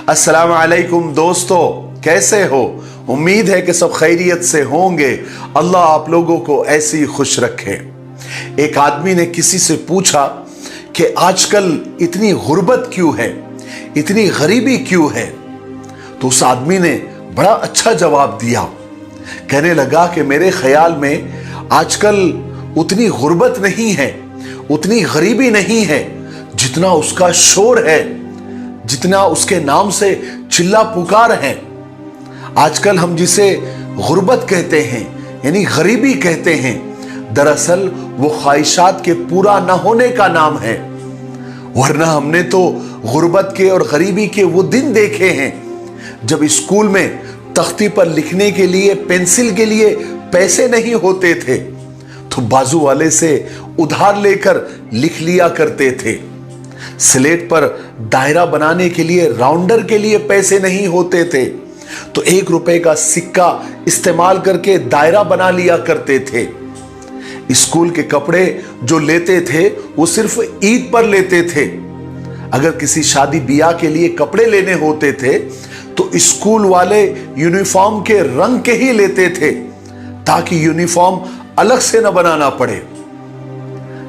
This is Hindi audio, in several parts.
अस्सलाम वालेकुम दोस्तों, कैसे हो? उम्मीद है कि सब खैरियत से होंगे। अल्लाह आप लोगों को ऐसी खुश रखे। एक आदमी ने किसी से पूछा कि आजकल इतनी गुर्बत क्यों है, इतनी गरीबी क्यों है? तो उस आदमी ने बड़ा अच्छा जवाब दिया। कहने लगा कि मेरे ख्याल में आजकल उतनी गुर्बत नहीं है, उतनी गरीबी नहीं है जितना उसका शोर है, जितना उसके नाम से चिल्ला पुकार है। आजकल हम जिसे गुर्बत कहते हैं यानी गरीबी कहते हैं, दरअसल वो ख्वाहिशात के पूरा न होने का नाम है। वरना हमने तो गुर्बत के और गरीबी के वो दिन देखे हैं जब स्कूल में तख्ती पर लिखने के लिए पेंसिल के लिए पैसे नहीं होते थे तो बाजू वाले से उधार लेकर लिख लिया करते थे। स्लेट पर दायरा बनाने के लिए राउंडर के लिए पैसे नहीं होते थे तो 1 रुपए का सिक्का इस्तेमाल करके दायरा बना लिया करते थे। स्कूल के कपड़े जो लेते थे वो सिर्फ ईद पर लेते थे। अगर किसी शादी ब्याह के लिए कपड़े लेने होते थे तो स्कूल वाले यूनिफॉर्म के रंग के ही लेते थे ताकि यूनिफॉर्म अलग से न बनाना पड़े।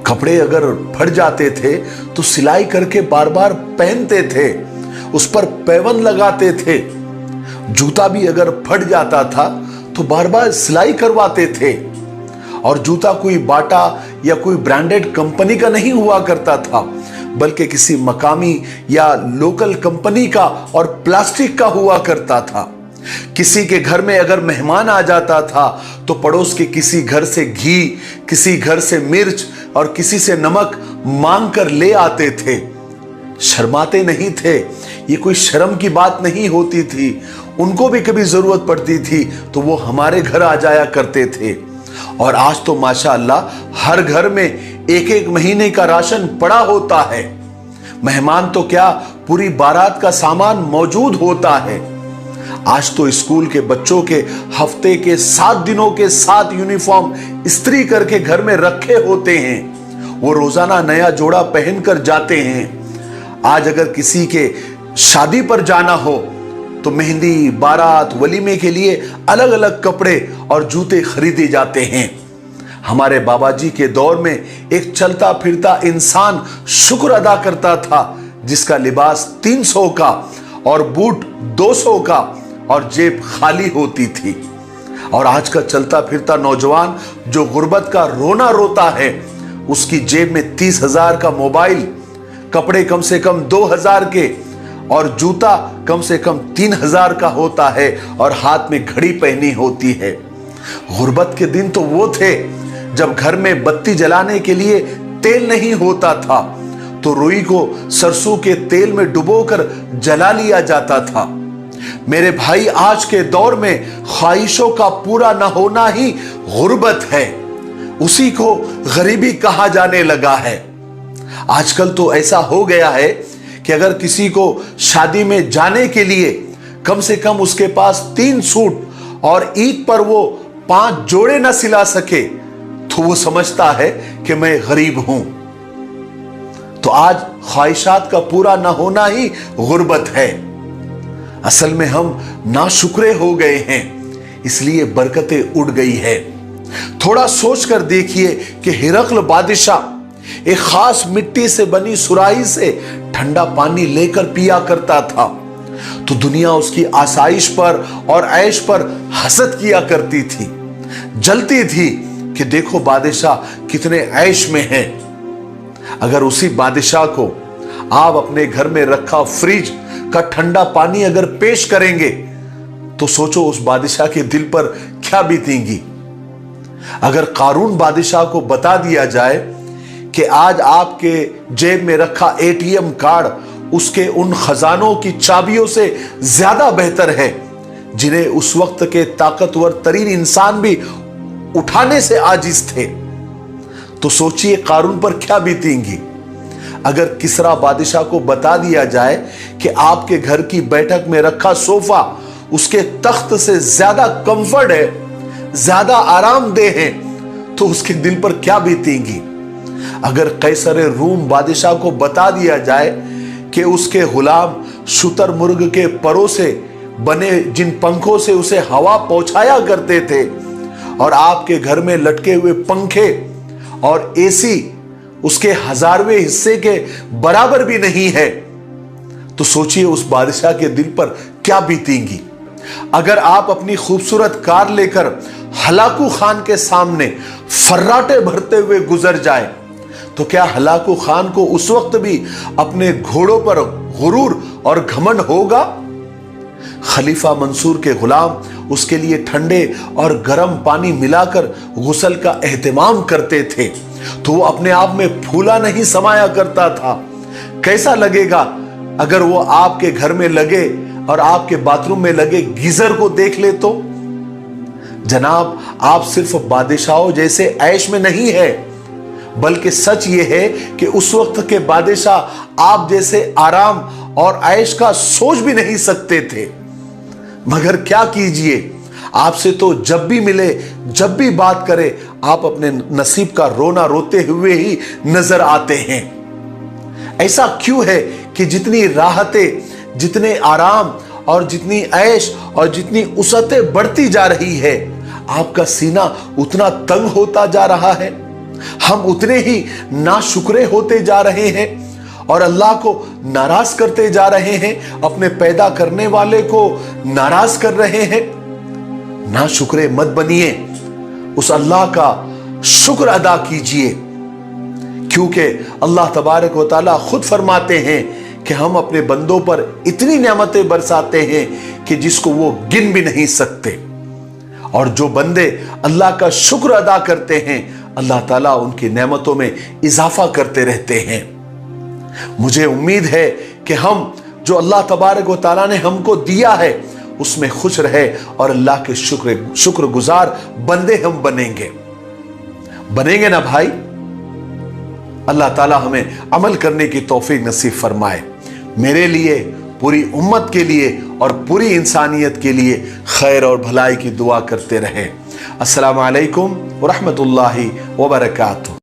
कपड़े अगर फट जाते थे तो सिलाई करके बार बार पहनते थे, उस पर पैबंद लगाते थे। जूता भी अगर फट जाता था तो बार बार सिलाई करवाते थे। और जूता कोई बाटा या कोई ब्रांडेड कंपनी का नहीं हुआ करता था बल्कि किसी मकामी या लोकल कंपनी का और प्लास्टिक का हुआ करता था। किसी के घर में अगर मेहमान आ जाता था तो पड़ोस के किसी घर से घी, किसी घर से मिर्च और किसी से नमक मांग कर ले आते थे। शर्माते नहीं थे, ये कोई शर्म की बात नहीं होती थी। उनको भी कभी जरूरत पड़ती थी तो वो हमारे घर आ जाया करते थे। और आज तो माशाअल्लाह हर घर में 1-1 महीने का राशन पड़ा होता है। मेहमान तो क्या, पूरी बारात का सामान मौजूद होता है। आज तो स्कूल के बच्चों के हफ्ते के 7 दिनों के 7 यूनिफॉर्म इस्त्री करके घर में रखे होते हैं। वो रोजाना नया जोड़ा पहनकर जाते हैं। आज अगर किसी के शादी पर जाना हो तो मेहंदी, बारात, वलीमे के लिए अलग अलग कपड़े और जूते खरीदे जाते हैं। हमारे बाबा जी के दौर में एक चलता फिरता इंसान शुक्र अदा करता था जिसका लिबास 300 का और बूट 200 का और जेब खाली होती थी। और आज का चलता फिरता नौजवान जो गुर्बत का रोना रोता है, उसकी जेब में 30,000 का मोबाइल, कपड़े कम से कम 2,000 के और जूता कम से कम 3,000 का होता है और हाथ में घड़ी पहनी होती है। गुर्बत के दिन तो वो थे जब घर में बत्ती जलाने के लिए तेल नहीं होता था तो रुई को सरसों के तेल में डुबोकर जला लिया जाता था। मेरे भाई, आज के दौर में ख्वाहिशों का पूरा न होना ही गुर्बत है, उसी को गरीबी कहा जाने लगा है। आजकल तो ऐसा हो गया है कि अगर किसी को शादी में जाने के लिए कम से कम उसके पास 3 सूट और ईद पर वो 5 जोड़े न सिला सके तो वो समझता है कि मैं गरीब हूं। तो आज ख्वाहिशात का पूरा ना होना ही गुर्बत है। असल में हम नाशुक्रे हो गए हैं, इसलिए बरकतें उड़ गई है। थोड़ा सोचकर देखिए कि हिरकल बादशाह एक खास मिट्टी से बनी सुराही से ठंडा पानी लेकर पिया करता था तो दुनिया उसकी आसाइश पर और ऐश पर हसद किया करती थी, जलती थी कि देखो बादशाह कितने ऐश में है। अगर उसी बादशाह को आप अपने घर में रखा फ्रिज का ठंडा पानी अगर पेश करेंगे तो सोचो उस बादशाह के दिल पर क्या बीतेंगी। अगर कारून बादशाह को बता दिया जाए कि आज आपके जेब में रखा एटीएम कार्ड उसके उन खजानों की चाबियों से ज्यादा बेहतर है जिन्हें उस वक्त के ताकतवर तरीन इंसान भी उठाने से आजिज थे, तो सोचिए कारून पर क्या बीतेंगी। अगर किसरा बादशाह को बता दिया जाए कि आपके घर की बैठक में रखा सोफा उसके तख्त से ज्यादा कंफर्ट है, ज्यादा आरामदेह हैं तो उसके दिल पर क्या बीतेंगी। अगर कैसर रूम बादशाह को बता दिया जाए कि उसके गुलाम शुतुरमुर्ग के परों से बने जिन पंखों से उसे हवा पहुंचाया करते थे और आपके घर में लटके हुए पंखे और एसी उसके 1000वें हिस्से के बराबर भी नहीं है, तो सोचिए उस बादशाह के दिल पर क्या बीतेंगी। अगर आप अपनी खूबसूरत कार लेकर हलाकू खान के सामने फर्राटे भरते हुए गुजर जाए तो क्या हलाकू खान को उस वक्त भी अपने घोड़ों पर गुरूर और घमंड होगा। खलीफा मंसूर के गुलाम उसके लिए ठंडे और गर्म पानी मिलाकर गुस्ल का एहतमाम करते थे तो वो अपने आप में फूला नहीं समाया करता था। कैसा लगेगा अगर वो आपके घर में लगे और आपके बाथरूम में लगे गीजर को देख ले तो। जनाब, आप सिर्फ बादशाहों जैसे ऐश में नहीं है, बल्कि सच ये है कि उस वक्त के बादशाह आप जैसे आराम और ऐश का सोच भी नहीं सकते थे। मगर क्या कीजिए, आपसे तो जब भी मिले, जब भी बात करे, आप अपने नसीब का रोना रोते हुए ही नजर आते हैं। ऐसा क्यों है कि जितनी राहतें, जितने आराम और जितनी ऐश और जितनी उसतें बढ़ती जा रही है, आपका सीना उतना तंग होता जा रहा है। हम उतने ही नाशुक्रे होते जा रहे हैं और अल्लाह को नाराज करते जा रहे हैं, अपने पैदा करने वाले को नाराज कर रहे हैं। नाशुक्रे मत बनिए, उस अल्लाह का शुक्र अदा कीजिए, क्योंकि अल्लाह तबारक व तआला खुद फरमाते हैं कि हम अपने बंदों पर इतनी नेमतें बरसाते हैं कि जिसको वो गिन भी नहीं सकते। और जो बंदे अल्लाह का शुक्र अदा करते हैं, अल्लाह ताला उनकी नेमतों में इजाफा करते रहते हैं। मुझे उम्मीद है कि हम जो अल्लाह तबारक व तआला ने हमको दिया है उसमें खुश रहे और अल्लाह के शुक्रगुजार बंदे हम बनेंगे ना भाई। अल्लाह ताला हमें अमल करने की तौफीक नसीब फरमाए। मेरे लिए, पूरी उम्मत के लिए और पूरी इंसानियत के लिए खैर और भलाई की दुआ करते रहे। अस्सलामु अलैकुम व रहमतुल्लाहि व बरकातुहू।